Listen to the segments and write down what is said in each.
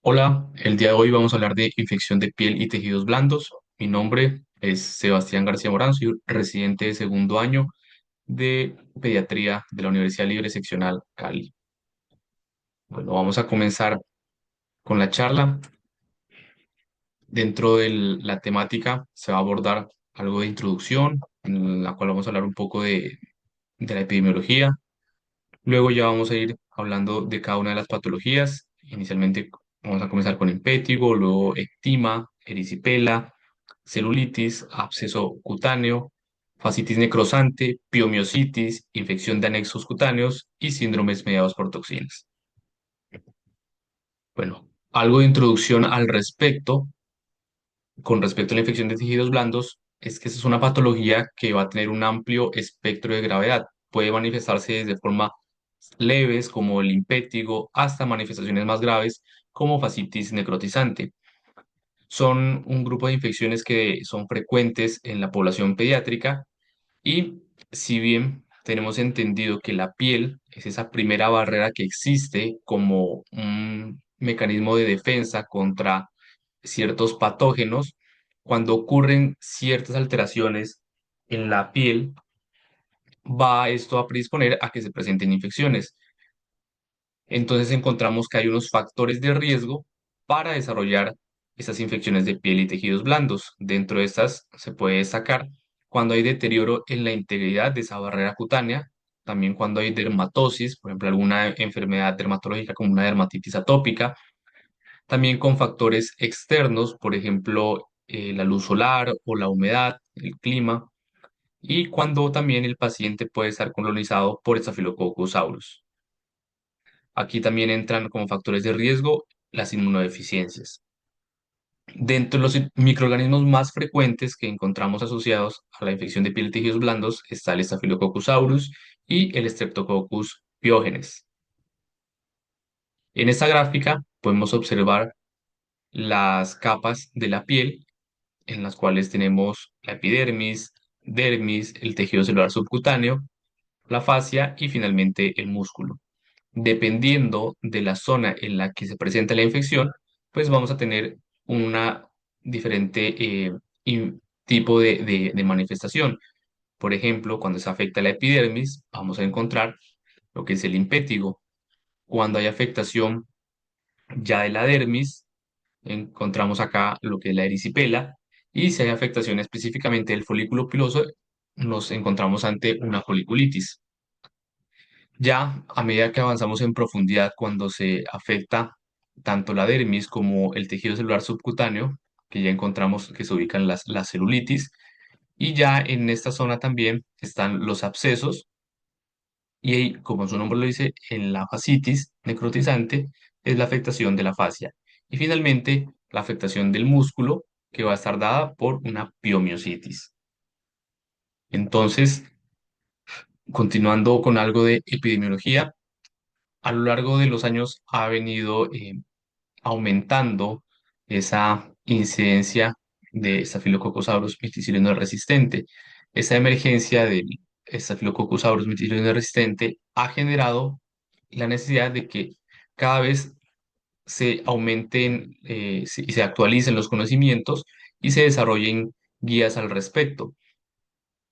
Hola, el día de hoy vamos a hablar de infección de piel y tejidos blandos. Mi nombre es Sebastián García Morán, soy residente de segundo año de pediatría de la Universidad Libre Seccional Cali. Bueno, vamos a comenzar con la charla. Dentro de la temática se va a abordar algo de introducción, en la cual vamos a hablar un poco de la epidemiología. Luego ya vamos a ir hablando de cada una de las patologías. Inicialmente vamos a comenzar con impétigo, luego ectima, erisipela, celulitis, absceso cutáneo, fascitis necrosante, piomiositis, infección de anexos cutáneos y síndromes mediados por toxinas. Bueno, algo de introducción al respecto, con respecto a la infección de tejidos blandos, es que esta es una patología que va a tener un amplio espectro de gravedad. Puede manifestarse desde forma leves como el impétigo hasta manifestaciones más graves como fascitis necrotizante. Son un grupo de infecciones que son frecuentes en la población pediátrica y si bien tenemos entendido que la piel es esa primera barrera que existe como un mecanismo de defensa contra ciertos patógenos, cuando ocurren ciertas alteraciones en la piel, va esto a predisponer a que se presenten infecciones. Entonces encontramos que hay unos factores de riesgo para desarrollar esas infecciones de piel y tejidos blandos. Dentro de estas se puede destacar cuando hay deterioro en la integridad de esa barrera cutánea, también cuando hay dermatosis, por ejemplo, alguna enfermedad dermatológica como una dermatitis atópica, también con factores externos, por ejemplo, la luz solar o la humedad, el clima, y cuando también el paciente puede estar colonizado por Staphylococcus aureus. Aquí también entran como factores de riesgo las inmunodeficiencias. Dentro de los microorganismos más frecuentes que encontramos asociados a la infección de piel y tejidos blandos está el Staphylococcus aureus y el Streptococcus pyogenes. En esta gráfica podemos observar las capas de la piel en las cuales tenemos la epidermis, dermis, el tejido celular subcutáneo, la fascia y finalmente el músculo. Dependiendo de la zona en la que se presenta la infección, pues vamos a tener una diferente tipo de manifestación. Por ejemplo, cuando se afecta la epidermis, vamos a encontrar lo que es el impétigo. Cuando hay afectación ya de la dermis, encontramos acá lo que es la erisipela. Y si hay afectación específicamente del folículo piloso, nos encontramos ante una foliculitis. Ya a medida que avanzamos en profundidad, cuando se afecta tanto la dermis como el tejido celular subcutáneo, que ya encontramos que se ubican las celulitis, y ya en esta zona también están los abscesos, y ahí, como su nombre lo dice, en la fascitis necrotizante es la afectación de la fascia. Y finalmente, la afectación del músculo, que va a estar dada por una piomiositis. Entonces, continuando con algo de epidemiología, a lo largo de los años ha venido aumentando esa incidencia de Staphylococcus aureus multiscilindo resistente. Esa emergencia del Staphylococcus aureus multiscilindo resistente ha generado la necesidad de que cada vez se aumenten y se actualicen los conocimientos y se desarrollen guías al respecto.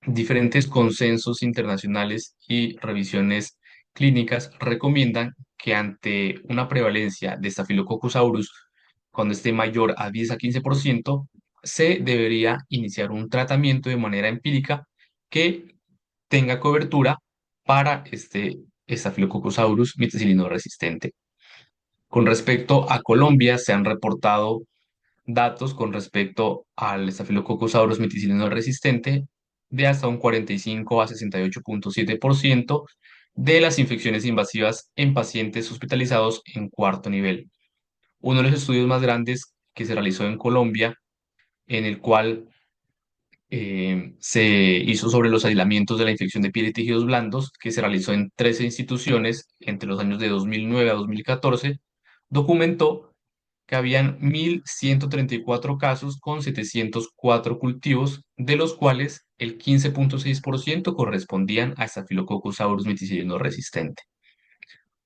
Diferentes consensos internacionales y revisiones clínicas recomiendan que ante una prevalencia de Staphylococcus aureus, cuando esté mayor a 10 a 15%, se debería iniciar un tratamiento de manera empírica que tenga cobertura para este Staphylococcus aureus meticilino resistente. Con respecto a Colombia, se han reportado datos con respecto al Staphylococcus aureus meticilino resistente de hasta un 45 a 68,7% de las infecciones invasivas en pacientes hospitalizados en cuarto nivel. Uno de los estudios más grandes que se realizó en Colombia, en el cual se hizo sobre los aislamientos de la infección de piel y tejidos blandos, que se realizó en 13 instituciones entre los años de 2009 a 2014, documentó que habían 1.134 casos con 704 cultivos, de los cuales el 15,6% correspondían a Staphylococcus aureus meticilliano resistente.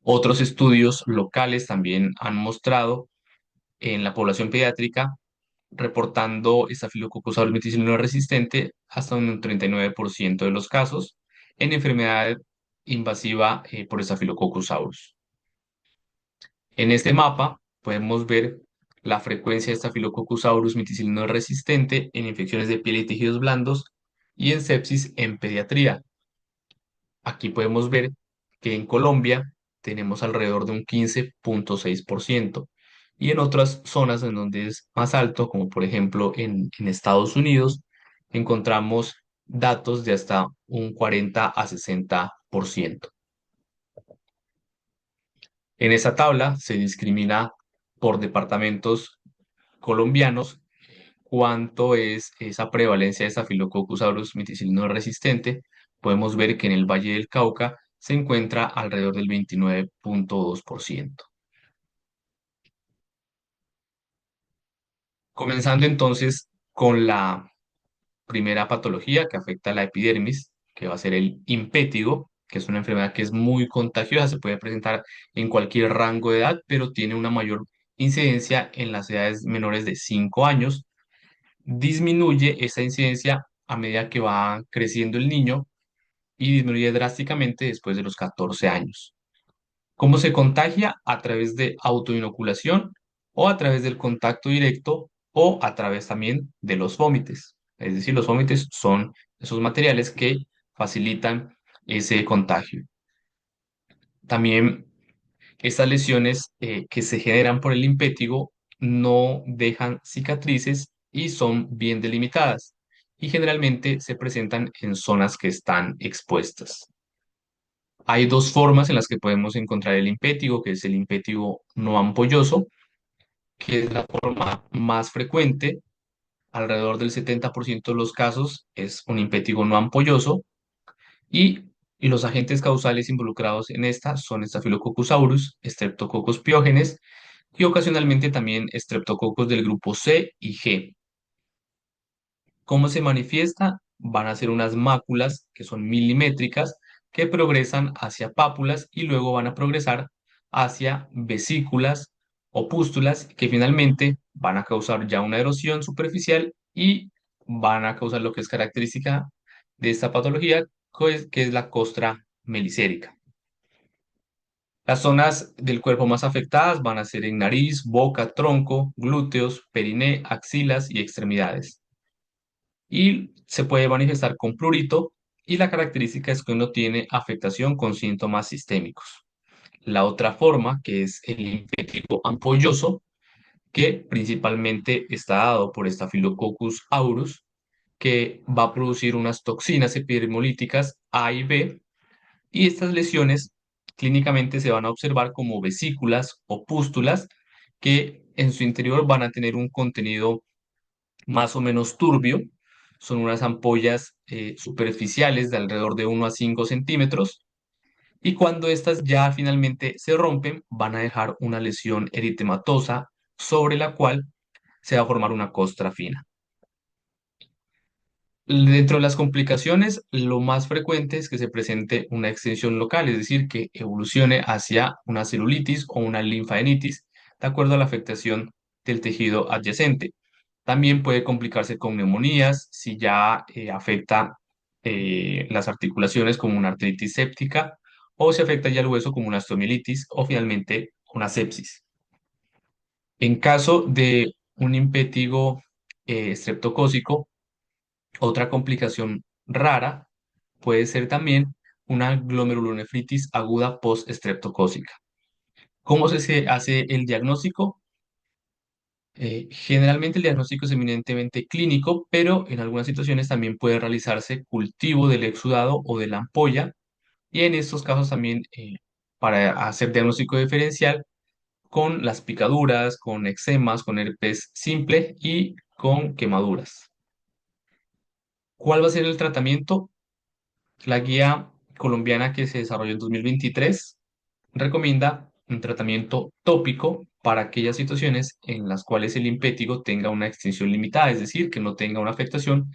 Otros estudios locales también han mostrado en la población pediátrica, reportando Staphylococcus aureus meticilino resistente hasta un 39% de los casos en enfermedad invasiva por Staphylococcus aureus. En este mapa podemos ver la frecuencia de Staphylococcus aureus meticilino resistente en infecciones de piel y tejidos blandos y en sepsis en pediatría. Aquí podemos ver que en Colombia tenemos alrededor de un 15,6% y en otras zonas en donde es más alto, como por ejemplo en Estados Unidos, encontramos datos de hasta un 40 a 60%. En esa tabla se discrimina por departamentos colombianos cuánto es esa prevalencia de Staphylococcus aureus meticilino resistente. Podemos ver que en el Valle del Cauca se encuentra alrededor del 29,2%. Comenzando entonces con la primera patología que afecta a la epidermis, que va a ser el impétigo, que es una enfermedad que es muy contagiosa, se puede presentar en cualquier rango de edad, pero tiene una mayor incidencia en las edades menores de 5 años. Disminuye esa incidencia a medida que va creciendo el niño y disminuye drásticamente después de los 14 años. ¿Cómo se contagia? A través de autoinoculación o a través del contacto directo o a través también de los vómites. Es decir, los vómites son esos materiales que facilitan ese contagio. También estas lesiones que se generan por el impétigo no dejan cicatrices y son bien delimitadas y generalmente se presentan en zonas que están expuestas. Hay dos formas en las que podemos encontrar el impétigo, que es el impétigo no ampolloso, que es la forma más frecuente. Alrededor del 70% de los casos es un impétigo no ampolloso y los agentes causales involucrados en esta son Staphylococcus aureus, Streptococcus pyogenes y ocasionalmente también estreptococos del grupo C y G. ¿Cómo se manifiesta? Van a ser unas máculas que son milimétricas que progresan hacia pápulas y luego van a progresar hacia vesículas o pústulas que finalmente van a causar ya una erosión superficial y van a causar lo que es característica de esta patología, que es la costra melicérica. Las zonas del cuerpo más afectadas van a ser en nariz, boca, tronco, glúteos, periné, axilas y extremidades. Y se puede manifestar con prurito y la característica es que uno tiene afectación con síntomas sistémicos. La otra forma, que es el linfático ampolloso, que principalmente está dado por Staphylococcus aureus, que va a producir unas toxinas epidemolíticas A y B, y estas lesiones clínicamente se van a observar como vesículas o pústulas que en su interior van a tener un contenido más o menos turbio. Son unas ampollas superficiales de alrededor de 1 a 5 centímetros y cuando estas ya finalmente se rompen van a dejar una lesión eritematosa sobre la cual se va a formar una costra fina. Dentro de las complicaciones, lo más frecuente es que se presente una extensión local, es decir, que evolucione hacia una celulitis o una linfadenitis, de acuerdo a la afectación del tejido adyacente. También puede complicarse con neumonías si ya afecta las articulaciones como una artritis séptica o si afecta ya el hueso como una osteomielitis o finalmente una sepsis. En caso de un impétigo estreptocócico, otra complicación rara puede ser también una glomerulonefritis aguda post-estreptocócica. ¿Cómo se hace el diagnóstico? Generalmente el diagnóstico es eminentemente clínico, pero en algunas situaciones también puede realizarse cultivo del exudado o de la ampolla, y en estos casos también para hacer diagnóstico diferencial con las picaduras, con eczemas, con herpes simple y con quemaduras. ¿Cuál va a ser el tratamiento? La guía colombiana que se desarrolló en 2023 recomienda un tratamiento tópico para aquellas situaciones en las cuales el impétigo tenga una extensión limitada, es decir, que no tenga una afectación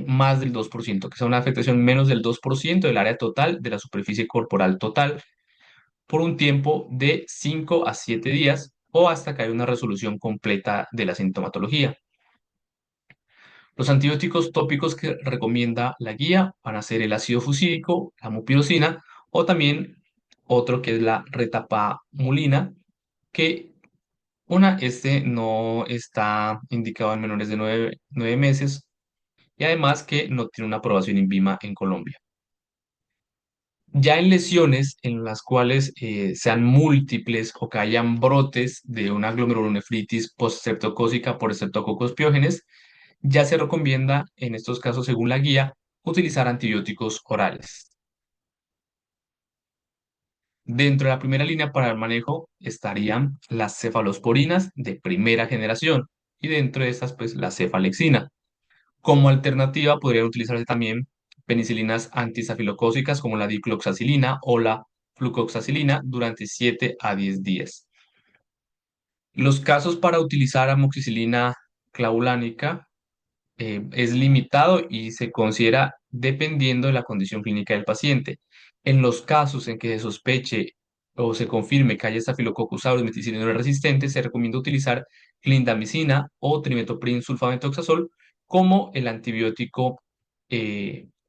más del 2%, que sea una afectación menos del 2% del área total de la superficie corporal total por un tiempo de 5 a 7 días o hasta que haya una resolución completa de la sintomatología. Los antibióticos tópicos que recomienda la guía van a ser el ácido fusílico, la mupirocina o también otro que es la retapamulina, que este no está indicado en menores de 9 meses y además que no tiene una aprobación INVIMA en Colombia. Ya en lesiones en las cuales sean múltiples o que hayan brotes de una glomerulonefritis postreptocócica por Streptococcus pyogenes, ya se recomienda en estos casos, según la guía, utilizar antibióticos orales. Dentro de la primera línea para el manejo estarían las cefalosporinas de primera generación y dentro de estas, pues, la cefalexina. Como alternativa, podrían utilizarse también penicilinas antiestafilocócicas como la dicloxacilina o la flucoxacilina durante 7 a 10 días. Los casos para utilizar amoxicilina clavulánica es limitado y se considera dependiendo de la condición clínica del paciente. En los casos en que se sospeche o se confirme que hay Staphylococcus aureus meticilino resistente, se recomienda utilizar clindamicina o trimethoprim sulfamethoxazol como el antibiótico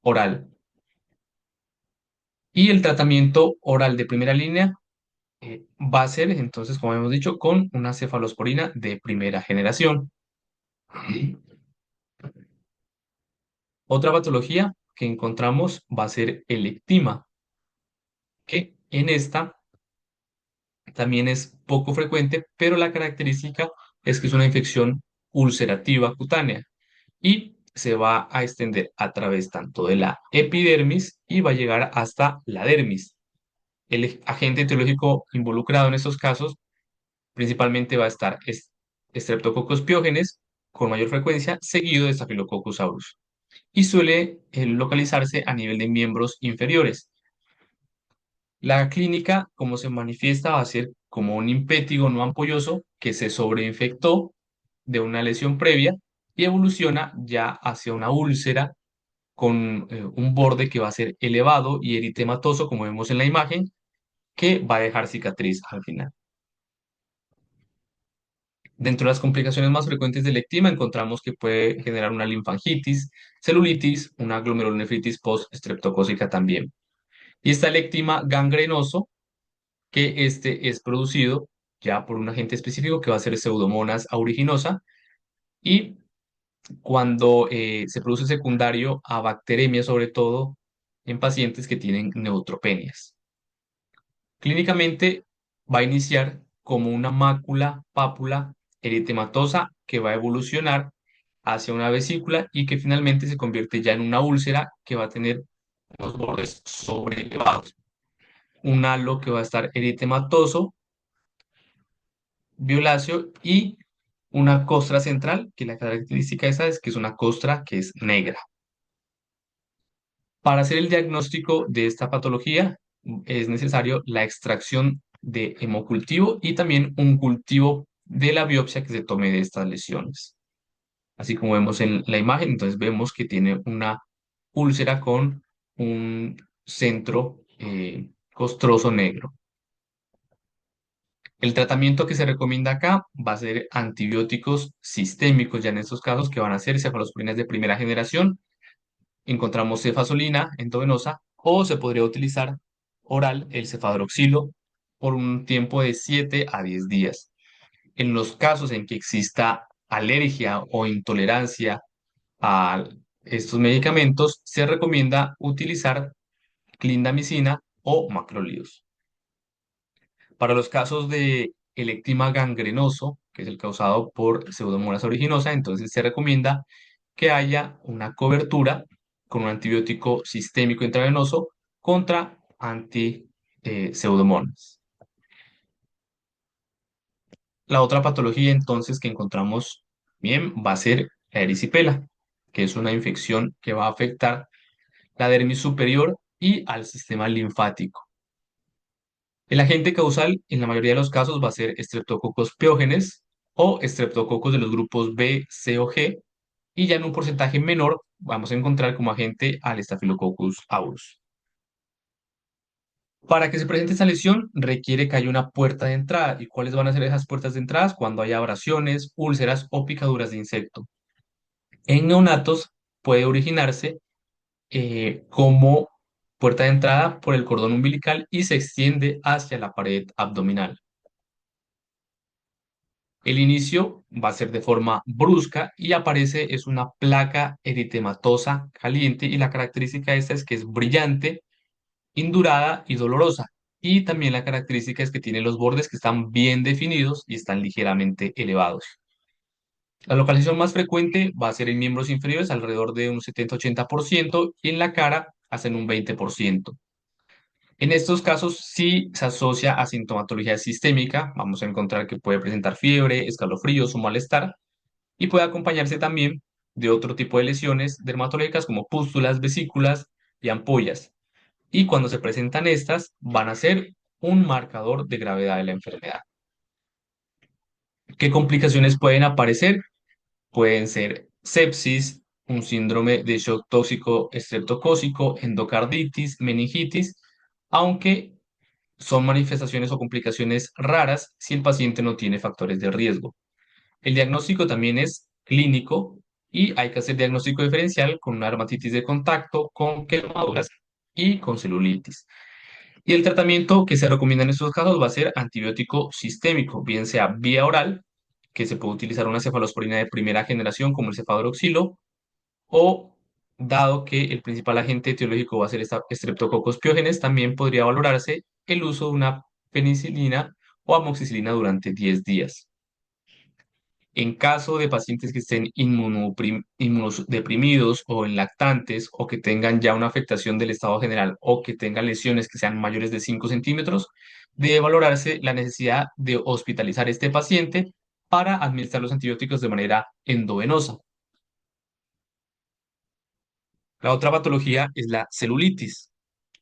oral. Y el tratamiento oral de primera línea va a ser, entonces, como hemos dicho, con una cefalosporina de primera generación. Otra patología que encontramos va a ser el ectima, que en esta también es poco frecuente, pero la característica es que es una infección ulcerativa cutánea y se va a extender a través tanto de la epidermis y va a llegar hasta la dermis. El agente etiológico involucrado en estos casos principalmente va a estar Streptococcus pyogenes con mayor frecuencia, seguido de Staphylococcus aureus y suele localizarse a nivel de miembros inferiores. La clínica, como se manifiesta, va a ser como un impétigo no ampolloso que se sobreinfectó de una lesión previa y evoluciona ya hacia una úlcera con un borde que va a ser elevado y eritematoso, como vemos en la imagen, que va a dejar cicatriz al final. Dentro de las complicaciones más frecuentes del ectima encontramos que puede generar una linfangitis, celulitis, una glomerulonefritis post-streptocócica también. Y está el ectima gangrenoso, que este es producido ya por un agente específico que va a ser Pseudomonas aeruginosa y cuando se produce secundario a bacteremia, sobre todo en pacientes que tienen neutropenias. Clínicamente va a iniciar como una mácula pápula eritematosa que va a evolucionar hacia una vesícula y que finalmente se convierte ya en una úlcera que va a tener los bordes sobrelevados. Un halo que va a estar eritematoso, violáceo y una costra central, que la característica esa es que es una costra que es negra. Para hacer el diagnóstico de esta patología es necesario la extracción de hemocultivo y también un cultivo de la biopsia que se tome de estas lesiones. Así como vemos en la imagen, entonces vemos que tiene una úlcera con un centro costroso negro. El tratamiento que se recomienda acá va a ser antibióticos sistémicos, ya en estos casos que van a ser cefalosporinas de primera generación. Encontramos cefazolina endovenosa o se podría utilizar oral el cefadroxilo por un tiempo de 7 a 10 días. En los casos en que exista alergia o intolerancia a estos medicamentos, se recomienda utilizar clindamicina o macrolidos. Para los casos de el ectima gangrenoso, que es el causado por Pseudomonas aeruginosa, entonces se recomienda que haya una cobertura con un antibiótico sistémico intravenoso contra pseudomonas. La otra patología entonces que encontramos bien va a ser la erisipela, que es una infección que va a afectar la dermis superior y al sistema linfático. El agente causal en la mayoría de los casos va a ser Streptococcus pyogenes o estreptococos de los grupos B, C o G, y ya en un porcentaje menor vamos a encontrar como agente al Staphylococcus aureus. Para que se presente esta lesión requiere que haya una puerta de entrada. ¿Y cuáles van a ser esas puertas de entrada? Cuando haya abrasiones, úlceras o picaduras de insecto. En neonatos puede originarse como puerta de entrada por el cordón umbilical y se extiende hacia la pared abdominal. El inicio va a ser de forma brusca y aparece es una placa eritematosa caliente y la característica de esta es que es brillante, indurada y dolorosa. Y también la característica es que tiene los bordes que están bien definidos y están ligeramente elevados. La localización más frecuente va a ser en miembros inferiores, alrededor de un 70-80%, y en la cara hacen un 20%. En estos casos, si se asocia a sintomatología sistémica, vamos a encontrar que puede presentar fiebre, escalofríos o malestar, y puede acompañarse también de otro tipo de lesiones dermatológicas como pústulas, vesículas y ampollas. Y cuando se presentan estas, van a ser un marcador de gravedad de la enfermedad. ¿Qué complicaciones pueden aparecer? Pueden ser sepsis, un síndrome de shock tóxico estreptocócico, endocarditis, meningitis, aunque son manifestaciones o complicaciones raras si el paciente no tiene factores de riesgo. El diagnóstico también es clínico y hay que hacer diagnóstico diferencial con una dermatitis de contacto, con quemaduras y con celulitis. Y el tratamiento que se recomienda en estos casos va a ser antibiótico sistémico, bien sea vía oral, que se puede utilizar una cefalosporina de primera generación como el cefadroxilo, o dado que el principal agente etiológico va a ser esta Streptococcus pyogenes, también podría valorarse el uso de una penicilina o amoxicilina durante 10 días. En caso de pacientes que estén inmunodeprimidos o en lactantes o que tengan ya una afectación del estado general o que tengan lesiones que sean mayores de 5 centímetros, debe valorarse la necesidad de hospitalizar a este paciente para administrar los antibióticos de manera endovenosa. La otra patología es la celulitis,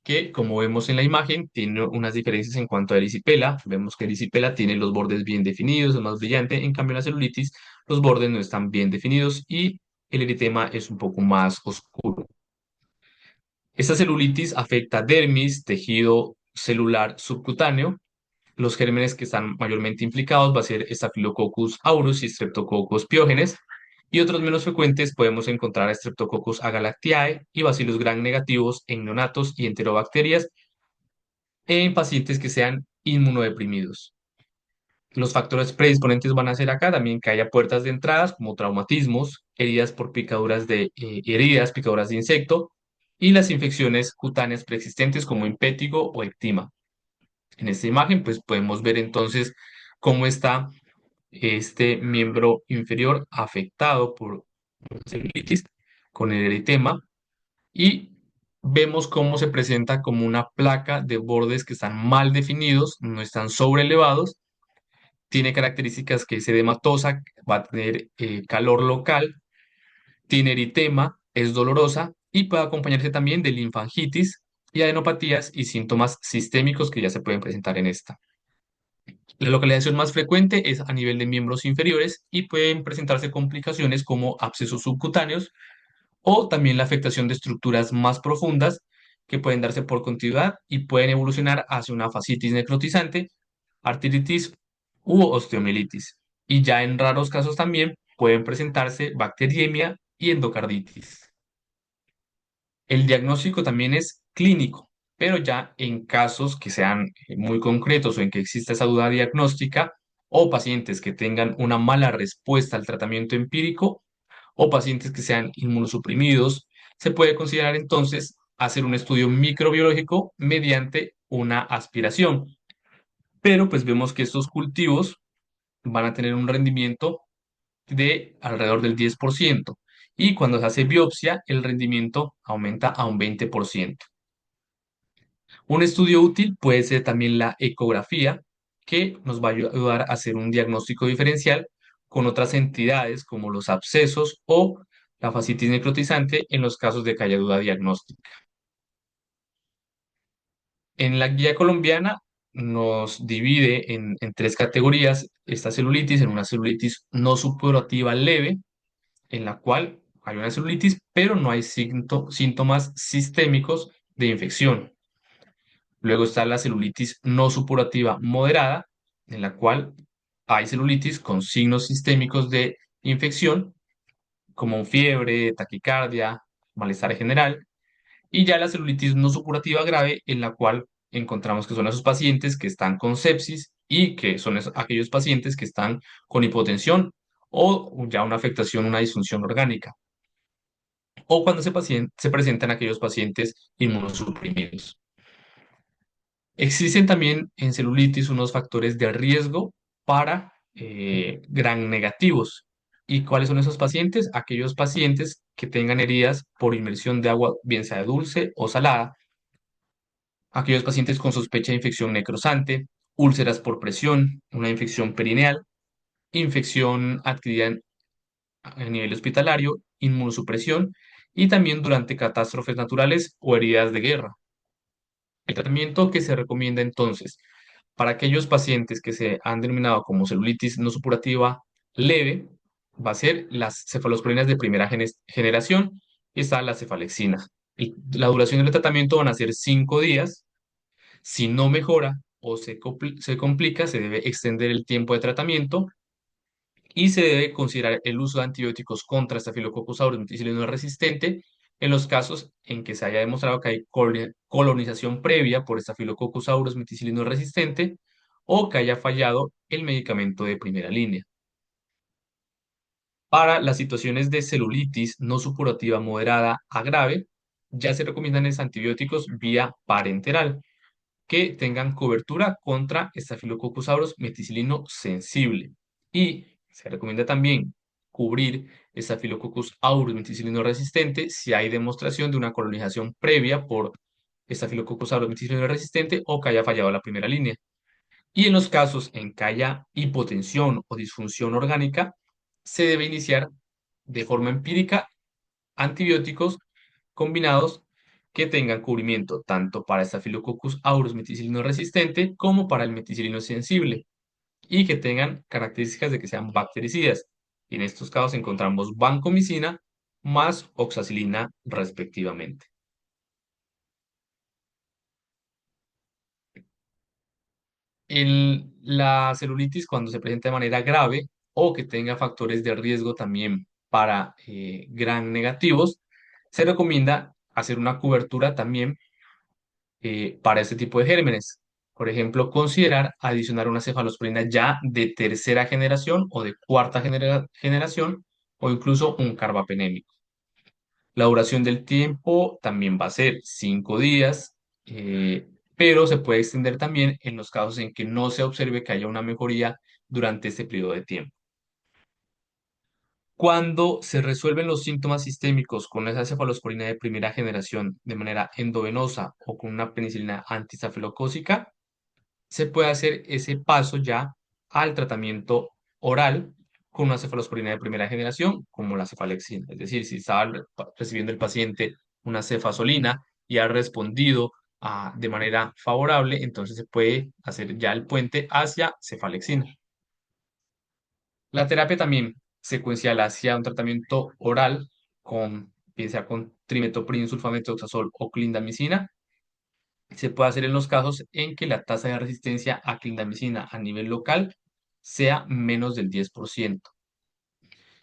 que como vemos en la imagen tiene unas diferencias en cuanto a erisipela. Vemos que erisipela tiene los bordes bien definidos, es más brillante, en cambio la celulitis los bordes no están bien definidos y el eritema es un poco más oscuro. Esta celulitis afecta dermis, tejido celular subcutáneo. Los gérmenes que están mayormente implicados va a ser Staphylococcus aureus y Streptococcus pyogenes, y otros menos frecuentes podemos encontrar a Streptococcus agalactiae y Bacillus gram negativos en neonatos y enterobacterias en pacientes que sean inmunodeprimidos. Los factores predisponentes van a ser acá también que haya puertas de entradas como traumatismos, heridas por picaduras de insecto y las infecciones cutáneas preexistentes como impétigo o ectima. En esta imagen pues podemos ver entonces cómo está este miembro inferior afectado por celulitis con el eritema y vemos cómo se presenta como una placa de bordes que están mal definidos, no están sobrelevados, tiene características que es edematosa, va a tener calor local, tiene eritema, es dolorosa y puede acompañarse también de linfangitis y adenopatías y síntomas sistémicos que ya se pueden presentar en esta. La localización más frecuente es a nivel de miembros inferiores y pueden presentarse complicaciones como abscesos subcutáneos o también la afectación de estructuras más profundas que pueden darse por continuidad y pueden evolucionar hacia una fascitis necrotizante, artritis u osteomielitis. Y ya en raros casos también pueden presentarse bacteriemia y endocarditis. El diagnóstico también es clínico, pero ya en casos que sean muy concretos o en que exista esa duda diagnóstica o pacientes que tengan una mala respuesta al tratamiento empírico o pacientes que sean inmunosuprimidos, se puede considerar entonces hacer un estudio microbiológico mediante una aspiración. Pero pues vemos que estos cultivos van a tener un rendimiento de alrededor del 10% y cuando se hace biopsia el rendimiento aumenta a un 20%. Un estudio útil puede ser también la ecografía, que nos va a ayudar a hacer un diagnóstico diferencial con otras entidades como los abscesos o la fascitis necrotizante en los casos de que haya duda diagnóstica. En la guía colombiana nos divide en tres categorías esta celulitis, en una celulitis no supurativa leve, en la cual hay una celulitis, pero no hay síntomas sistémicos de infección. Luego está la celulitis no supurativa moderada, en la cual hay celulitis con signos sistémicos de infección, como fiebre, taquicardia, malestar general, y ya la celulitis no supurativa grave, en la cual encontramos que son esos pacientes que están con sepsis y que son aquellos pacientes que están con hipotensión o ya una afectación, una disfunción orgánica, o cuando se presentan aquellos pacientes inmunosuprimidos. Existen también en celulitis unos factores de riesgo para gram negativos. ¿Y cuáles son esos pacientes? Aquellos pacientes que tengan heridas por inmersión de agua, bien sea dulce o salada, aquellos pacientes con sospecha de infección necrosante, úlceras por presión, una infección perineal, infección adquirida a nivel hospitalario, inmunosupresión y también durante catástrofes naturales o heridas de guerra. El tratamiento que se recomienda entonces para aquellos pacientes que se han denominado como celulitis no supurativa leve va a ser las cefalosporinas de primera generación y está la cefalexina. La duración del tratamiento van a ser 5 días. Si no mejora o se complica, se debe extender el tiempo de tratamiento y se debe considerar el uso de antibióticos contra Staphylococcus aureus meticilino resistente en los casos en que se haya demostrado que hay colonización previa por Staphylococcus aureus meticilino resistente o que haya fallado el medicamento de primera línea. Para las situaciones de celulitis no supurativa moderada a grave, ya se recomiendan es antibióticos vía parenteral que tengan cobertura contra Staphylococcus aureus meticilino sensible. Y se recomienda también cubrir Staphylococcus aureus meticilino resistente si hay demostración de una colonización previa por Staphylococcus aureus meticilino resistente o que haya fallado la primera línea. Y en los casos en que haya hipotensión o disfunción orgánica, se debe iniciar de forma empírica antibióticos combinados que tengan cubrimiento tanto para Staphylococcus aureus meticilino resistente como para el meticilino sensible y que tengan características de que sean bactericidas. Y en estos casos encontramos vancomicina más oxacilina respectivamente. La celulitis, cuando se presenta de manera grave o que tenga factores de riesgo también para gram negativos, se recomienda hacer una cobertura también para este tipo de gérmenes. Por ejemplo, considerar adicionar una cefalosporina ya de tercera generación o de cuarta generación o incluso un carbapenémico. La duración del tiempo también va a ser 5 días, pero se puede extender también en los casos en que no se observe que haya una mejoría durante este periodo de tiempo. Cuando se resuelven los síntomas sistémicos con esa cefalosporina de primera generación de manera endovenosa o con una penicilina antistafilocócica, se puede hacer ese paso ya al tratamiento oral con una cefalosporina de primera generación, como la cefalexina. Es decir, si estaba recibiendo el paciente una cefazolina y ha respondido de manera favorable, entonces se puede hacer ya el puente hacia cefalexina. La terapia también secuencial hacia un tratamiento oral con, bien sea con trimetopril, sulfamethoxazol o clindamicina, se puede hacer en los casos en que la tasa de resistencia a clindamicina a nivel local sea menos del 10%.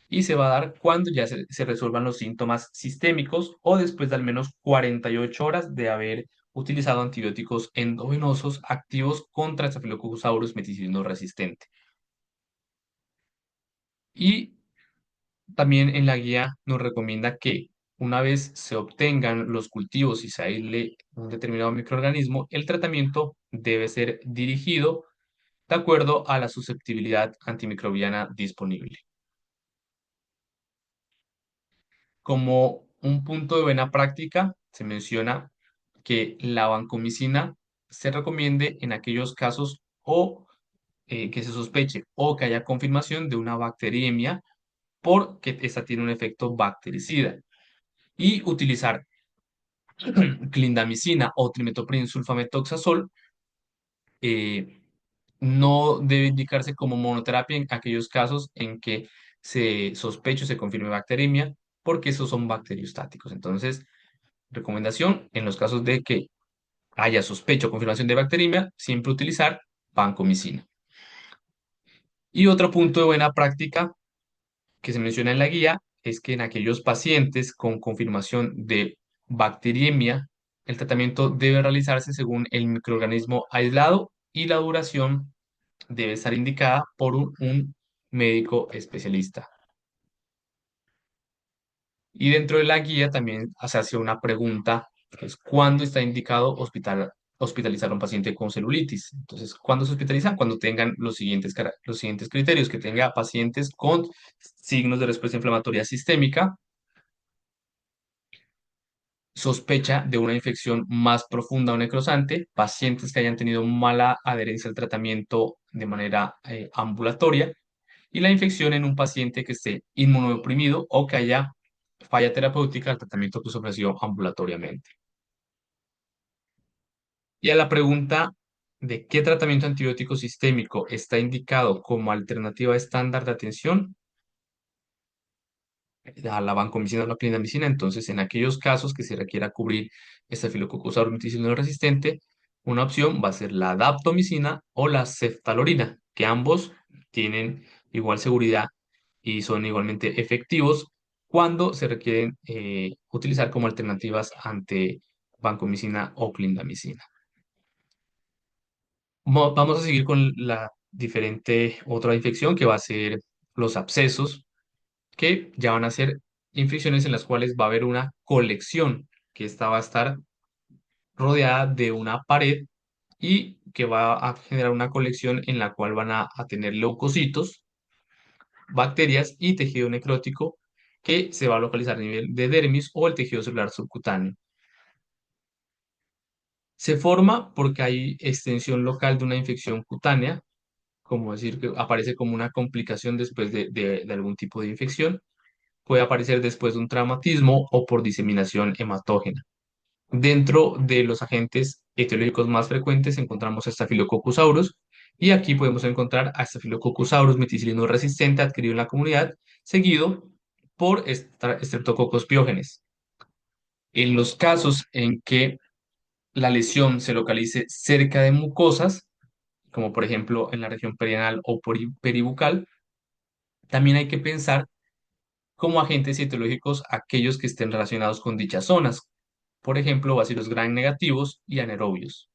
Y se va a dar cuando ya se resuelvan los síntomas sistémicos o después de al menos 48 horas de haber utilizado antibióticos endovenosos activos contra Staphylococcus aureus meticilino resistente. Y también en la guía nos recomienda que una vez se obtengan los cultivos y se aísle un determinado microorganismo, el tratamiento debe ser dirigido de acuerdo a la susceptibilidad antimicrobiana disponible. Como un punto de buena práctica, se menciona que la vancomicina se recomiende en aquellos casos o que se sospeche o que haya confirmación de una bacteriemia porque esta tiene un efecto bactericida y utilizar clindamicina o trimetopril sulfamethoxazol eh, no debe indicarse como monoterapia en aquellos casos en que se sospeche o se confirme bacteremia, porque esos son bacteriostáticos. Entonces, recomendación en los casos de que haya sospecha o confirmación de bacteriemia, siempre utilizar vancomicina. Y otro punto de buena práctica que se menciona en la guía es que en aquellos pacientes con confirmación de bacteriemia, el tratamiento debe realizarse según el microorganismo aislado y la duración debe estar indicada por un médico especialista. Y dentro de la guía también se hace una pregunta, que es ¿cuándo está indicado hospitalizar a un paciente con celulitis? Entonces, ¿cuándo se hospitaliza? Cuando tengan los siguientes criterios, que tenga pacientes con signos de respuesta inflamatoria sistémica, sospecha de una infección más profunda o necrosante, pacientes que hayan tenido mala adherencia al tratamiento de manera ambulatoria, y la infección en un paciente que esté inmunodeprimido o que haya falla terapéutica al tratamiento que se ofreció ambulatoriamente. Y a la pregunta de qué tratamiento antibiótico sistémico está indicado como alternativa estándar de atención, a la vancomicina o la clindamicina, entonces en aquellos casos que se requiera cubrir Staphylococcus aureus meticilino resistente, una opción va a ser la daptomicina o la ceftalorina, que ambos tienen igual seguridad y son igualmente efectivos cuando se requieren utilizar como alternativas ante vancomicina o clindamicina. Vamos a seguir con la diferente otra infección que va a ser los abscesos, que ya van a ser infecciones en las cuales va a haber una colección, que esta va a estar rodeada de una pared y que va a generar una colección en la cual van a tener leucocitos, bacterias y tejido necrótico que se va a localizar a nivel de dermis o el tejido celular subcutáneo. Se forma porque hay extensión local de una infección cutánea, como decir que aparece como una complicación después de algún tipo de infección, puede aparecer después de un traumatismo o por diseminación hematógena. Dentro de los agentes etiológicos más frecuentes encontramos a Staphylococcus aureus y aquí podemos encontrar a Staphylococcus aureus meticilino resistente adquirido en la comunidad, seguido por Streptococcus pyogenes. En los casos en que la lesión se localice cerca de mucosas, como por ejemplo en la región perianal o peribucal, también hay que pensar como agentes etiológicos aquellos que estén relacionados con dichas zonas, por ejemplo, bacilos gram negativos y anaerobios.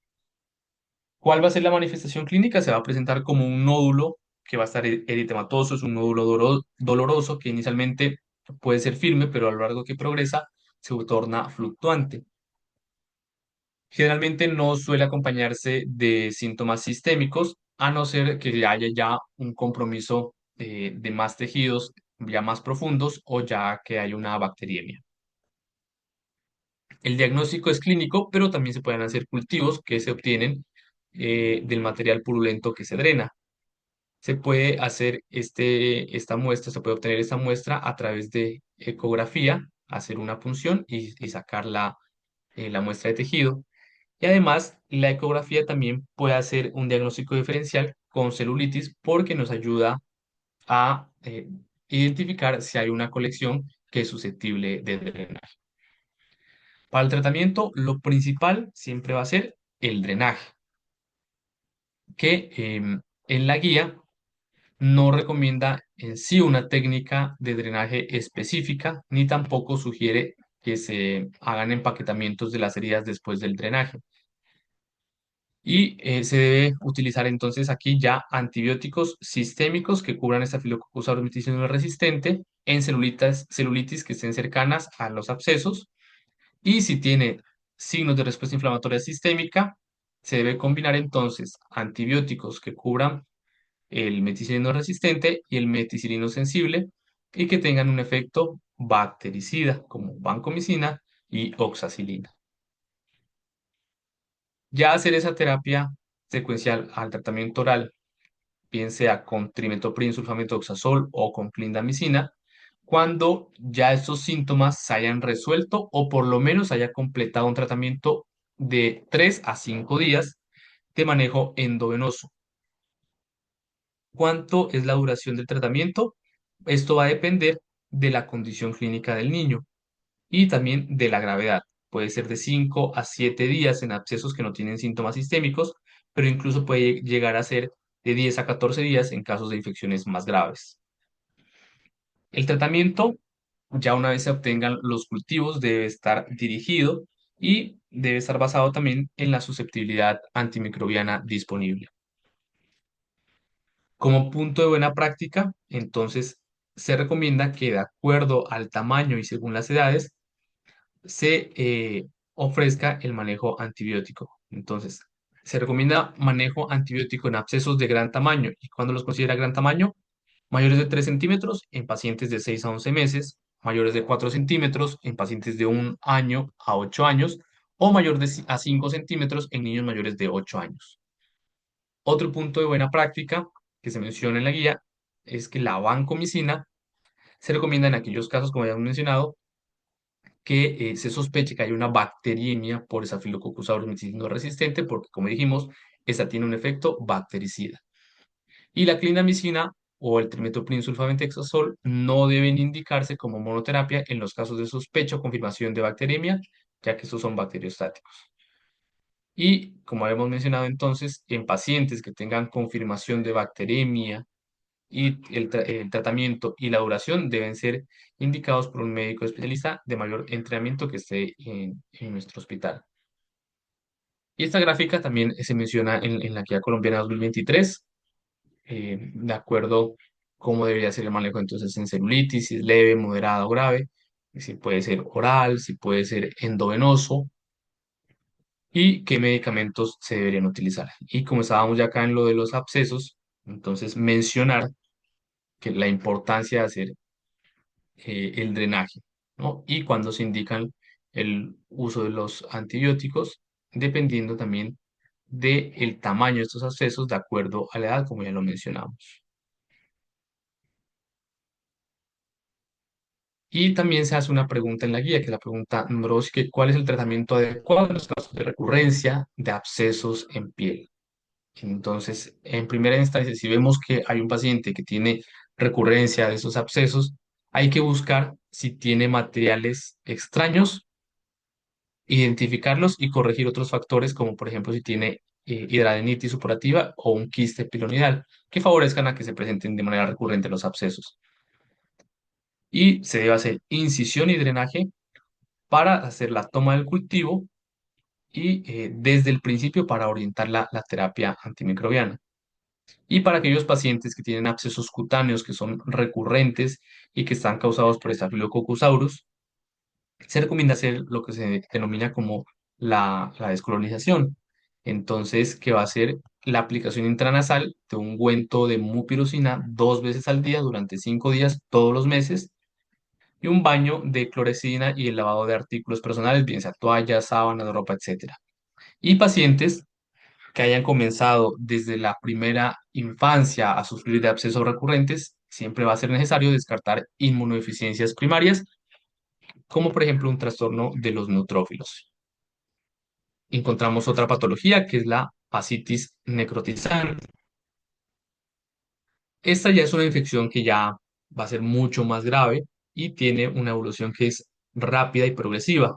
¿Cuál va a ser la manifestación clínica? Se va a presentar como un nódulo que va a estar eritematoso, es un nódulo doloroso que inicialmente puede ser firme, pero a lo largo que progresa se torna fluctuante. Generalmente no suele acompañarse de síntomas sistémicos, a no ser que haya ya un compromiso de más tejidos ya más profundos o ya que hay una bacteriemia. El diagnóstico es clínico, pero también se pueden hacer cultivos que se obtienen del material purulento que se drena. Se puede hacer esta muestra, se puede obtener esta muestra a través de ecografía, hacer una punción y sacar la muestra de tejido. Y además, la ecografía también puede hacer un diagnóstico diferencial con celulitis porque nos ayuda a identificar si hay una colección que es susceptible de drenar. Para el tratamiento, lo principal siempre va a ser el drenaje, que en la guía no recomienda en sí una técnica de drenaje específica, ni tampoco sugiere que se hagan empaquetamientos de las heridas después del drenaje. Y se debe utilizar entonces aquí ya antibióticos sistémicos que cubran Staphylococcus aureus meticilino resistente en celulitis que estén cercanas a los abscesos. Y si tiene signos de respuesta inflamatoria sistémica, se debe combinar entonces antibióticos que cubran el meticilino resistente y el meticilino sensible y que tengan un efecto bactericida como vancomicina y oxacilina. Ya hacer esa terapia secuencial al tratamiento oral, bien sea con trimethoprim, sulfamethoxazol o con clindamicina, cuando ya estos síntomas se hayan resuelto o por lo menos haya completado un tratamiento de 3 a 5 días de manejo endovenoso. ¿Cuánto es la duración del tratamiento? Esto va a depender de la condición clínica del niño y también de la gravedad. puede ser de 5 a 7 días en abscesos que no tienen síntomas sistémicos, pero incluso puede llegar a ser de 10 a 14 días en casos de infecciones más graves. El tratamiento, ya una vez se obtengan los cultivos, debe estar dirigido y debe estar basado también en la susceptibilidad antimicrobiana disponible. Como punto de buena práctica, entonces se recomienda que de acuerdo al tamaño y según las edades, se ofrezca el manejo antibiótico. Entonces, se recomienda manejo antibiótico en abscesos de gran tamaño. ¿Y cuando los considera gran tamaño? Mayores de 3 centímetros en pacientes de 6 a 11 meses, mayores de 4 centímetros en pacientes de 1 año a 8 años o mayor de a 5 centímetros en niños mayores de 8 años. Otro punto de buena práctica que se menciona en la guía es que la vancomicina se recomienda en aquellos casos, como ya hemos mencionado, que se sospeche que hay una bacteriemia por Staphylococcus aureus no resistente, porque como dijimos, esta tiene un efecto bactericida. Y la clindamicina o el trimethoprim sulfamethoxazol no deben indicarse como monoterapia en los casos de sospecha o confirmación de bacteremia, ya que estos son bacteriostáticos. Y como habíamos mencionado entonces, en pacientes que tengan confirmación de bacteremia y el tratamiento y la duración deben ser indicados por un médico especialista de mayor entrenamiento que esté en nuestro hospital. Y esta gráfica también se menciona en la Guía Colombiana 2023, de acuerdo cómo debería ser el manejo entonces en celulitis, si es leve, moderada o grave, si puede ser oral, si puede ser endovenoso y qué medicamentos se deberían utilizar. Y como estábamos ya acá en lo de los abscesos, entonces mencionar que la importancia de hacer el drenaje, ¿no? Y cuando se indican el uso de los antibióticos, dependiendo también del tamaño de estos abscesos de acuerdo a la edad, como ya lo mencionamos. Y también se hace una pregunta en la guía, que es la pregunta número 2, que ¿cuál es el tratamiento adecuado en los casos de recurrencia de abscesos en piel? Entonces, en primera instancia, si vemos que hay un paciente que tiene recurrencia de esos abscesos, hay que buscar si tiene materiales extraños, identificarlos y corregir otros factores, como por ejemplo si tiene hidradenitis supurativa o un quiste pilonidal, que favorezcan a que se presenten de manera recurrente los abscesos. Y se debe hacer incisión y drenaje para hacer la toma del cultivo y desde el principio para orientar la terapia antimicrobiana. Y para aquellos pacientes que tienen abscesos cutáneos que son recurrentes y que están causados por Staphylococcus aureus, se recomienda hacer lo que se denomina como la descolonización. Entonces, que va a ser la aplicación intranasal de un ungüento de mupirocina 2 veces al día durante 5 días todos los meses y un baño de clorecina y el lavado de artículos personales, bien sea toallas, sábanas, ropa, etcétera. Y pacientes que hayan comenzado desde la primera infancia a sufrir de abscesos recurrentes, siempre va a ser necesario descartar inmunodeficiencias primarias, como por ejemplo un trastorno de los neutrófilos. Encontramos otra patología que es la fascitis necrotizante. Esta ya es una infección que ya va a ser mucho más grave y tiene una evolución que es rápida y progresiva.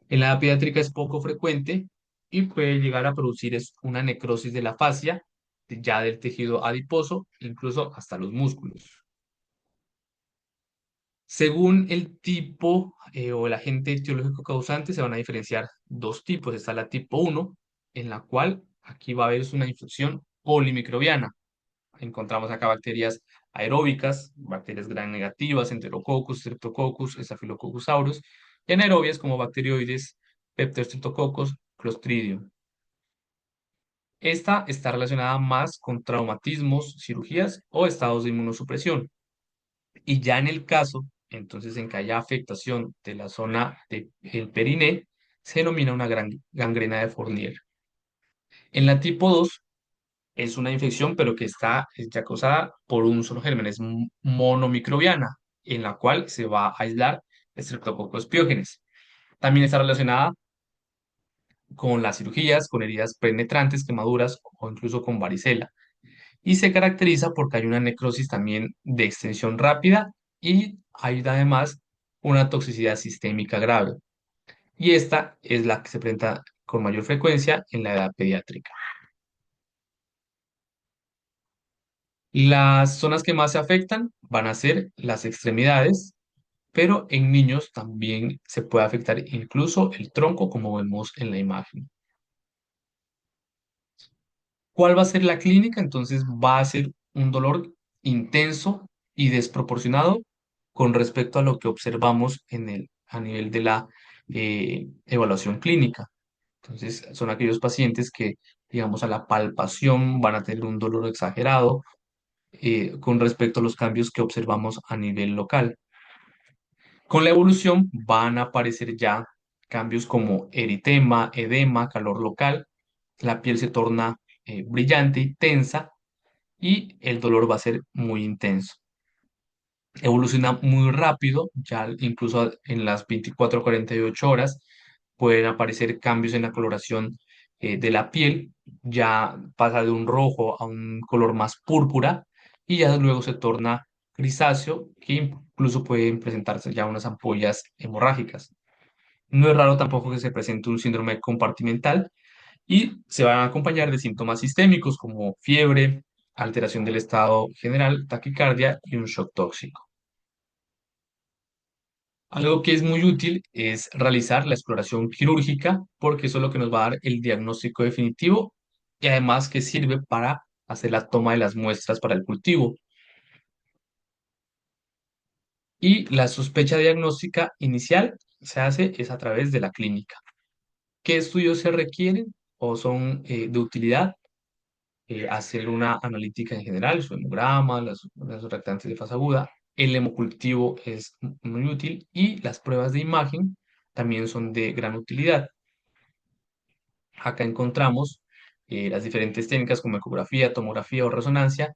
En la edad pediátrica es poco frecuente y puede llegar a producir una necrosis de la fascia, ya del tejido adiposo, incluso hasta los músculos. Según el tipo o el agente etiológico causante, se van a diferenciar dos tipos. Está la tipo 1, en la cual aquí va a haber una infección polimicrobiana. Encontramos acá bacterias aeróbicas, bacterias gram negativas, Enterococcus, Streptococcus, Staphylococcus aureus, y anaerobias como bacterioides, Peptostreptococcus, Clostridium. Esta está relacionada más con traumatismos, cirugías o estados de inmunosupresión. Y ya en el caso, entonces, en que haya afectación de la zona del periné, se denomina una gran gangrena de Fournier. En la tipo 2 es una infección, pero que está ya causada por un solo germen, es monomicrobiana, en la cual se va a aislar Streptococcus pyogenes. También está relacionada con las cirugías, con heridas penetrantes, quemaduras o incluso con varicela. Y se caracteriza porque hay una necrosis también de extensión rápida y hay además una toxicidad sistémica grave. y esta es la que se presenta con mayor frecuencia en la edad pediátrica. Las zonas que más se afectan van a ser las extremidades, pero en niños también se puede afectar incluso el tronco, como vemos en la imagen. ¿Cuál va a ser la clínica? Entonces va a ser un dolor intenso y desproporcionado con respecto a lo que observamos a nivel de la evaluación clínica. Entonces son aquellos pacientes que, digamos, a la palpación van a tener un dolor exagerado con respecto a los cambios que observamos a nivel local. Con la evolución van a aparecer ya cambios como eritema, edema, calor local, la piel se torna brillante y tensa y el dolor va a ser muy intenso. Evoluciona muy rápido, ya incluso en las 24 a 48 horas pueden aparecer cambios en la coloración de la piel, ya pasa de un rojo a un color más púrpura y ya luego se torna grisáceo, que incluso pueden presentarse ya unas ampollas hemorrágicas. No es raro tampoco que se presente un síndrome compartimental y se van a acompañar de síntomas sistémicos como fiebre, alteración del estado general, taquicardia y un shock tóxico. Algo que es muy útil es realizar la exploración quirúrgica porque eso es lo que nos va a dar el diagnóstico definitivo y además que sirve para hacer la toma de las muestras para el cultivo. Y la sospecha diagnóstica inicial se hace es a través de la clínica. ¿Qué estudios se requieren o son de utilidad? Hacer una analítica en general, su hemograma, las reactantes de fase aguda. El hemocultivo es muy útil y las pruebas de imagen también son de gran utilidad. Acá encontramos las diferentes técnicas como ecografía, tomografía o resonancia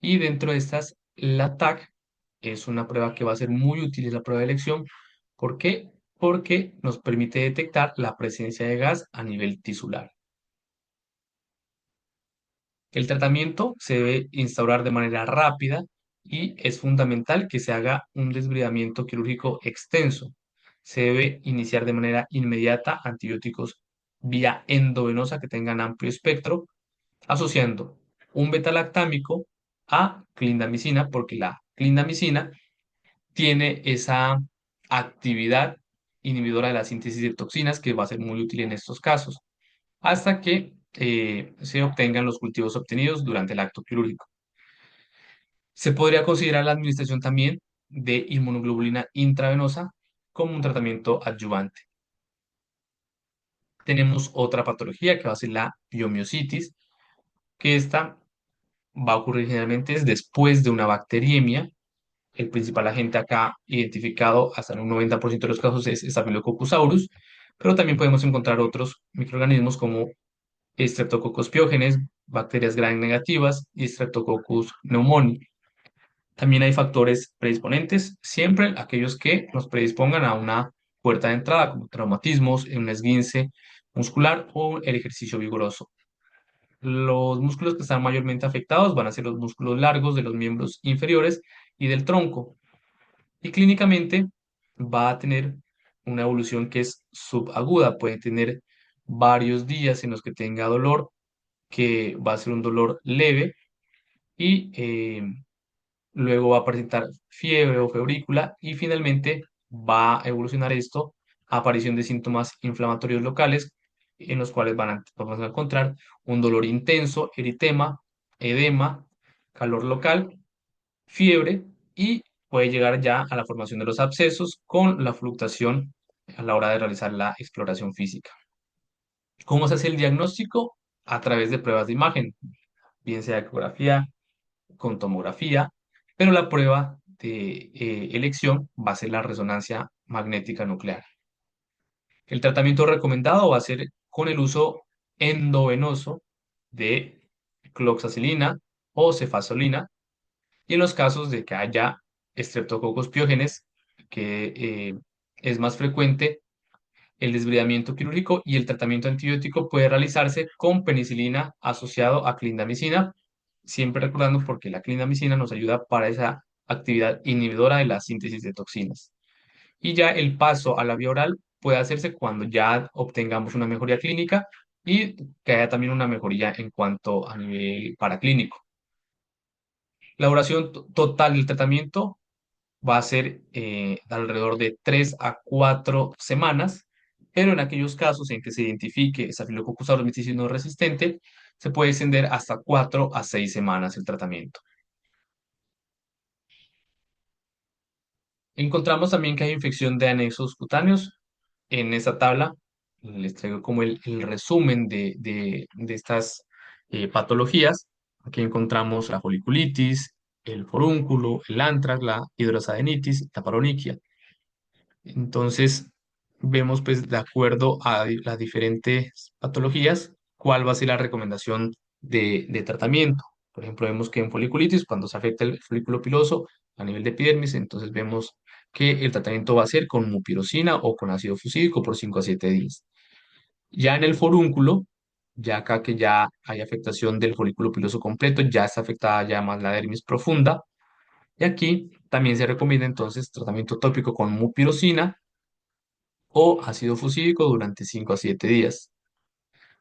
y dentro de estas la TAC es una prueba que va a ser muy útil, es la prueba de elección. ¿Por qué? Porque nos permite detectar la presencia de gas a nivel tisular. El tratamiento se debe instaurar de manera rápida y es fundamental que se haga un desbridamiento quirúrgico extenso. Se debe iniciar de manera inmediata antibióticos vía endovenosa que tengan amplio espectro, asociando un betalactámico a clindamicina, porque la clindamicina tiene esa actividad inhibidora de la síntesis de toxinas que va a ser muy útil en estos casos hasta que se obtengan los cultivos obtenidos durante el acto quirúrgico. Se podría considerar la administración también de inmunoglobulina intravenosa como un tratamiento adyuvante. Tenemos otra patología que va a ser la piomiositis, que esta va a ocurrir generalmente es después de una bacteriemia. El principal agente acá identificado hasta en un 90% de los casos es Staphylococcus aureus, pero también podemos encontrar otros microorganismos como Streptococcus pyogenes, bacterias gram negativas y Streptococcus pneumoniae. También hay factores predisponentes, siempre aquellos que nos predispongan a una puerta de entrada, como traumatismos, un esguince muscular o el ejercicio vigoroso. Los músculos que están mayormente afectados van a ser los músculos largos de los miembros inferiores y del tronco. Y clínicamente va a tener una evolución que es subaguda, puede tener varios días en los que tenga dolor que va a ser un dolor leve y luego va a presentar fiebre o febrícula y finalmente va a evolucionar esto a aparición de síntomas inflamatorios locales en los cuales vamos a encontrar un dolor intenso, eritema, edema, calor local, fiebre y puede llegar ya a la formación de los abscesos con la fluctuación a la hora de realizar la exploración física. ¿Cómo se hace el diagnóstico? A través de pruebas de imagen, bien sea ecografía, con tomografía, pero la prueba de elección va a ser la resonancia magnética nuclear. El tratamiento recomendado va a ser con el uso endovenoso de cloxacilina o cefazolina y en los casos de que haya estreptococos piógenes, que es más frecuente, el desbridamiento quirúrgico y el tratamiento antibiótico puede realizarse con penicilina asociado a clindamicina, siempre recordando porque la clindamicina nos ayuda para esa actividad inhibidora de la síntesis de toxinas. Y ya el paso a la vía oral puede hacerse cuando ya obtengamos una mejoría clínica y que haya también una mejoría en cuanto a nivel paraclínico. La duración total del tratamiento va a ser de alrededor de 3 a 4 semanas, pero en aquellos casos en que se identifique Staphylococcus aureus no resistente, se puede extender hasta 4 a 6 semanas el tratamiento. Encontramos también que hay infección de anexos cutáneos. En esta tabla les traigo como el resumen de estas patologías. Aquí encontramos la foliculitis, el forúnculo, el antrax, la hidrosadenitis, la paronychia. Entonces, vemos pues de acuerdo a las diferentes patologías, cuál va a ser la recomendación de tratamiento. Por ejemplo, vemos que en foliculitis, cuando se afecta el folículo piloso a nivel de epidermis, entonces vemos que el tratamiento va a ser con mupirocina o con ácido fusídico por 5 a 7 días. Ya en el forúnculo, ya acá que ya hay afectación del folículo piloso completo, ya está afectada ya más la dermis profunda, y aquí también se recomienda entonces tratamiento tópico con mupirocina o ácido fusídico durante 5 a 7 días.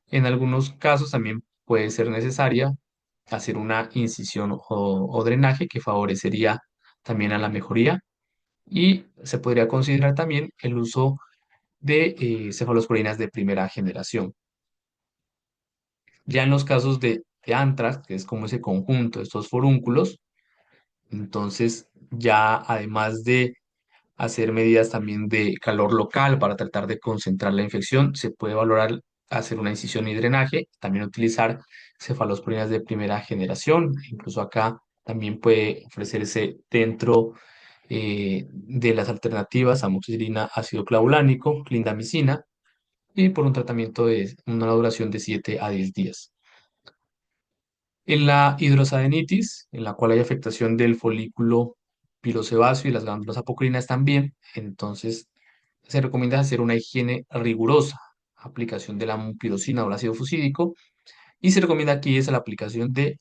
En algunos casos también puede ser necesaria hacer una incisión o drenaje que favorecería también a la mejoría y se podría considerar también el uso de cefalosporinas de primera generación. Ya en los casos de antrax, que es como ese conjunto de estos forúnculos, entonces ya además de hacer medidas también de calor local para tratar de concentrar la infección. Se puede valorar hacer una incisión y drenaje, también utilizar cefalosporinas de primera generación. Incluso acá también puede ofrecerse dentro de las alternativas amoxicilina ácido clavulánico, clindamicina y por un tratamiento de una duración de 7 a 10 días. En la hidrosadenitis, en la cual hay afectación del folículo pilosebáceo y las glándulas apocrinas también, entonces se recomienda hacer una higiene rigurosa, aplicación de la mupirocina o el ácido fusídico, y se recomienda aquí es la aplicación de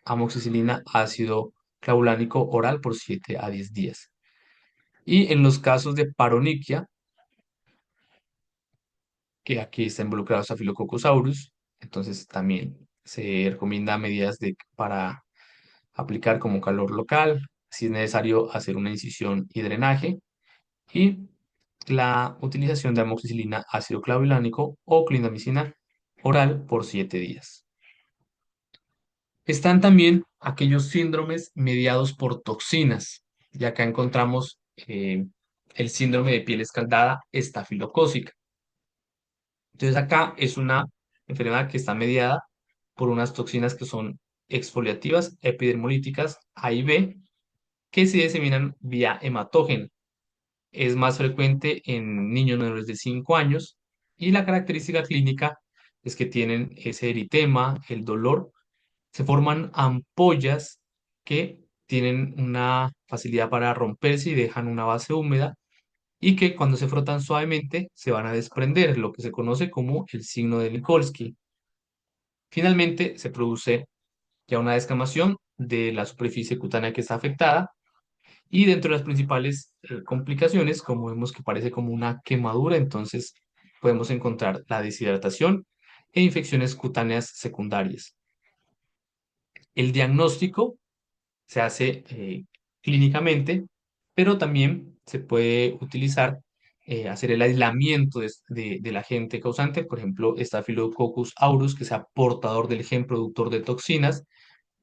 amoxicilina ácido clavulánico oral por 7 a 10 días. Y en los casos de paronychia, que aquí está involucrado Staphylococcus aureus, entonces también se recomienda medidas para aplicar como calor local, si es necesario hacer una incisión y drenaje, y la utilización de amoxicilina ácido clavulánico o clindamicina oral por 7 días. Están también aquellos síndromes mediados por toxinas, y acá encontramos el síndrome de piel escaldada estafilocócica. Entonces acá es una enfermedad que está mediada por unas toxinas que son exfoliativas, epidermolíticas A y B, que se diseminan vía hematógena. Es más frecuente en niños menores de 5 años y la característica clínica es que tienen ese eritema, el dolor, se forman ampollas que tienen una facilidad para romperse y dejan una base húmeda y que cuando se frotan suavemente se van a desprender, lo que se conoce como el signo de Nikolsky. Finalmente se produce ya una descamación de la superficie cutánea que está afectada y dentro de las principales complicaciones, como vemos que parece como una quemadura, entonces podemos encontrar la deshidratación e infecciones cutáneas secundarias. El diagnóstico se hace clínicamente, pero también se puede utilizar, hacer el aislamiento del agente causante, por ejemplo, Staphylococcus aureus, que sea portador del gen productor de toxinas,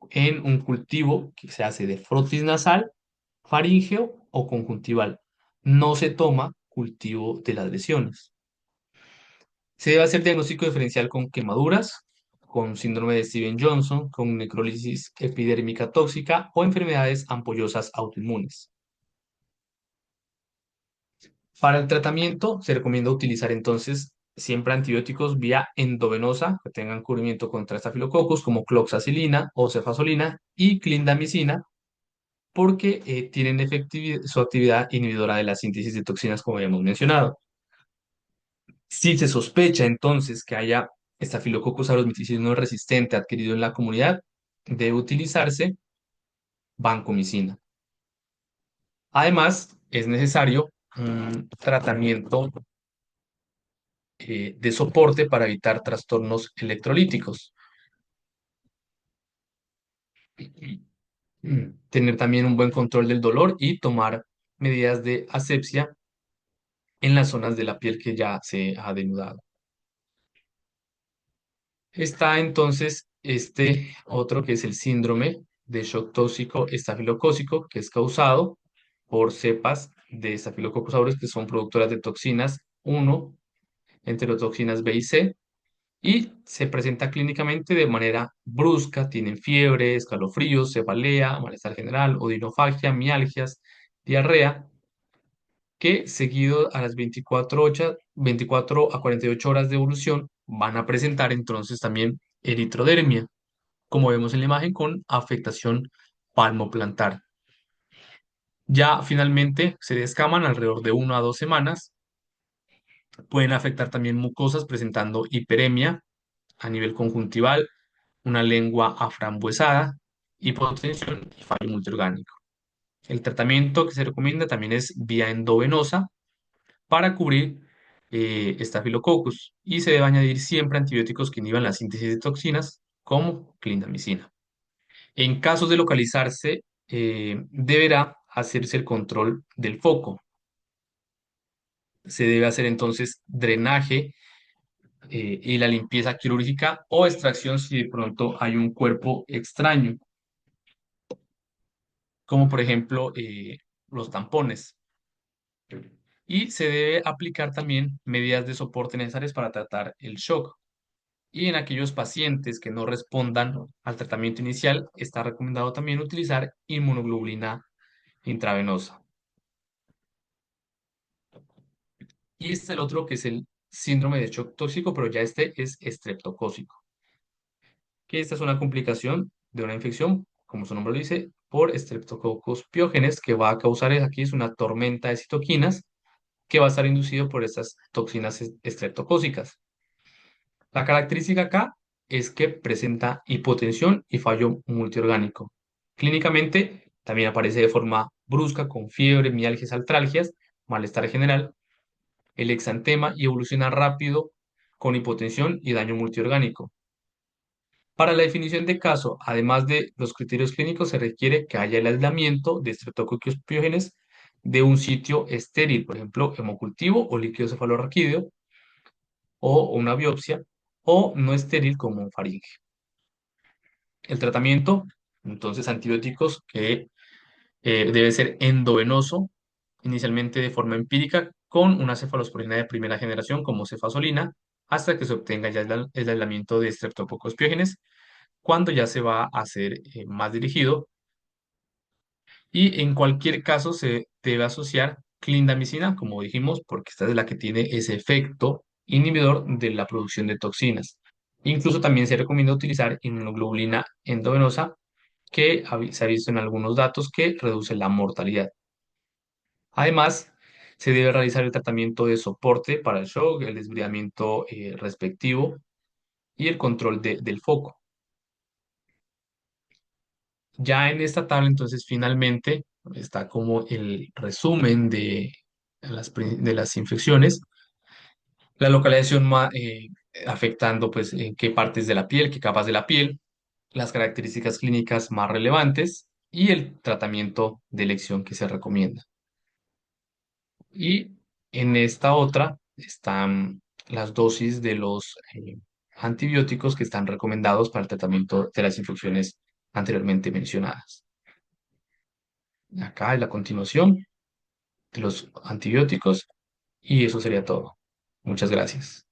en un cultivo que se hace de frotis nasal, faríngeo o conjuntival. No se toma cultivo de las lesiones. Se debe hacer diagnóstico diferencial con quemaduras, con síndrome de Steven-Johnson, con necrólisis epidérmica tóxica o enfermedades ampollosas autoinmunes. Para el tratamiento se recomienda utilizar entonces siempre antibióticos vía endovenosa que tengan cubrimiento contra estafilococcus como cloxacilina o cefazolina y clindamicina porque tienen su actividad inhibidora de la síntesis de toxinas como habíamos mencionado. Si se sospecha entonces que haya Staphylococcus aureus no resistente adquirido en la comunidad, debe utilizarse vancomicina. Además, es necesario un tratamiento de soporte para evitar trastornos electrolíticos. Tener también un buen control del dolor y tomar medidas de asepsia en las zonas de la piel que ya se ha denudado. Está entonces este otro que es el síndrome de shock tóxico estafilocócico, que es causado por cepas de Staphylococcus aureus que son productoras de toxinas 1, enterotoxinas B y C, y se presenta clínicamente de manera brusca, tienen fiebre, escalofríos, cefalea, malestar general, odinofagia, mialgias, diarrea, que seguido a las 24 a 48 horas de evolución van a presentar entonces también eritrodermia, como vemos en la imagen con afectación palmoplantar. Ya finalmente se descaman alrededor de 1 a 2 semanas. Pueden afectar también mucosas presentando hiperemia a nivel conjuntival, una lengua aframbuesada, hipotensión y fallo multiorgánico. El tratamiento que se recomienda también es vía endovenosa para cubrir Staphylococcus y se debe añadir siempre antibióticos que inhiban la síntesis de toxinas como clindamicina. En casos de localizarse, deberá hacerse el control del foco. Se debe hacer entonces drenaje y la limpieza quirúrgica o extracción si de pronto hay un cuerpo extraño, como por ejemplo los tampones. Y se debe aplicar también medidas de soporte necesarias para tratar el shock. Y en aquellos pacientes que no respondan al tratamiento inicial, está recomendado también utilizar inmunoglobulina intravenosa. Y este es el otro que es el síndrome de shock tóxico, pero ya este es estreptocócico, que esta es una complicación de una infección, como su nombre lo dice, por Streptococcus pyogenes, que va a causar aquí es una tormenta de citoquinas que va a estar inducido por estas toxinas estreptocócicas. La característica acá es que presenta hipotensión y fallo multiorgánico. Clínicamente también aparece de forma brusca con fiebre, mialgias, artralgias, malestar general, el exantema y evoluciona rápido con hipotensión y daño multiorgánico. Para la definición de caso, además de los criterios clínicos, se requiere que haya el aislamiento de Streptococcus pyogenes de un sitio estéril, por ejemplo, hemocultivo o líquido cefalorraquídeo, o una biopsia, o no estéril como un faringe. El tratamiento, entonces, antibióticos que debe ser endovenoso, inicialmente de forma empírica, con una cefalosporina de primera generación como cefazolina, hasta que se obtenga ya el aislamiento de Streptococcus pyogenes, cuando ya se va a hacer más dirigido. Y en cualquier caso se debe asociar clindamicina, como dijimos, porque esta es la que tiene ese efecto inhibidor de la producción de toxinas. Incluso también se recomienda utilizar inmunoglobulina endovenosa, que se ha visto en algunos datos que reduce la mortalidad. Además, se debe realizar el tratamiento de soporte para el shock, el desbridamiento respectivo y el control del foco. Ya en esta tabla, entonces, finalmente está como el resumen de las infecciones, la localización afectando, pues, en qué partes de la piel, qué capas de la piel, las características clínicas más relevantes y el tratamiento de elección que se recomienda. Y en esta otra están las dosis de los antibióticos que están recomendados para el tratamiento de las infecciones anteriormente mencionadas. Acá es la continuación de los antibióticos y eso sería todo. Muchas gracias.